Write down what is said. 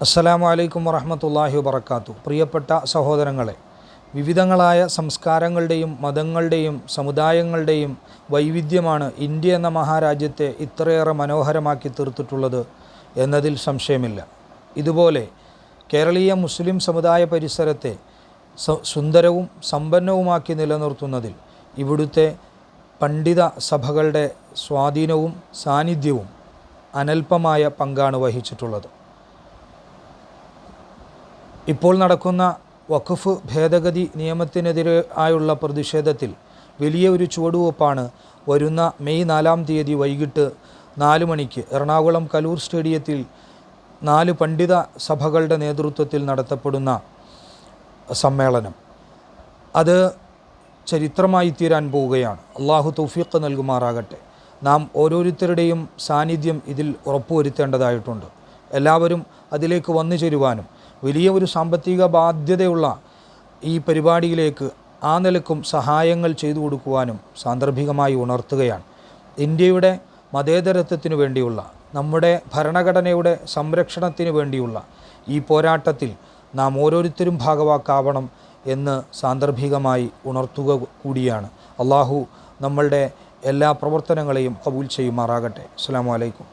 അസ്സലാമു അലൈക്കും വറഹ്മത്തുള്ളാഹി വബറകാതുഹു. പ്രിയപ്പെട്ട സഹോദരങ്ങളെ, വിവിധങ്ങളായ സംസ്കാരങ്ങളുടെയും മതങ്ങളുടെയും സമുദായങ്ങളുടെയും വൈവിധ്യമാണ് ഇന്ത്യ എന്ന മഹാരാജ്യത്തെ ഇത്രയേറെ മനോഹരമാക്കി തീർത്തിട്ടുള്ളത് എന്നതിൽ സംശയമില്ല. ഇതുപോലെ കേരളീയ മുസ്ലിം സമുദായ പരിസരത്തെ സുന്ദരവും സമ്പന്നവുമാക്കി നിലനിർത്തുന്നതിൽ ഇവിടുത്തെ പണ്ഡിത സഭകളുടെ സ്വാധീനവും സാന്നിധ്യവും അനൽപമായ പങ്കാണ് വഹിച്ചിട്ടുള്ളത്. ഇപ്പോൾ നടക്കുന്ന വഖഫ് ഭേദഗതി നിയമത്തിനെതിരെ ആയുള്ള പ്രതിഷേധത്തിൽ വലിയ ഒരു ചുവടുവെപ്പാണ് വരുന്ന മെയ് 4-ാം തീയതി വൈകിട്ട് 4 മണിക്ക് എറണാകുളം കലൂർ സ്റ്റേഡിയത്തിൽ 4 പണ്ഡിത സഭകളുടെ നേതൃത്വത്തിൽ നടത്തപ്പെടുന്ന സമ്മേളനം. അത് ചരിത്രമായി തീരാൻ പോവുകയാണ്. അള്ളാഹു തൗഫീഖ് നൽകുമാറാകട്ടെ. നാം ഓരോരുത്തരുടെയും സാന്നിധ്യം ഇതിൽ ഉറപ്പുവരുത്തേണ്ടതായിട്ടുണ്ട്. എല്ലാവരും അതിലേക്ക് വന്നു ചേരുവാനും വലിയ ഒരു സാമ്പത്തിക ബാധ്യതയുള്ള ഈ പരിപാടിയിലേക്ക് ആ നിലക്കും സഹായങ്ങൾ ചെയ്തു കൊടുക്കുവാനും സാന്ദർഭികമായി ഉണർത്തുകയാണ്. ഇന്ത്യയുടെ മതേതരത്വത്തിനു വേണ്ടിയുള്ള നമ്മുടെ ഭരണഘടനയുടെ സംരക്ഷണത്തിന് വേണ്ടിയുള്ള ഈ പോരാട്ടത്തിൽ നാം ഓരോരുത്തരും ഭാഗവാക്കാവണം എന്ന് സാന്ദർഭികമായി ഉണർത്തുക കൂടിയാണ്. അള്ളാഹു നമ്മളുടെ എല്ലാ പ്രവർത്തനങ്ങളെയും ഖബൂൽ ചെയ്യുമാറാകട്ടെ. അസ്സലാമു അലൈക്കും.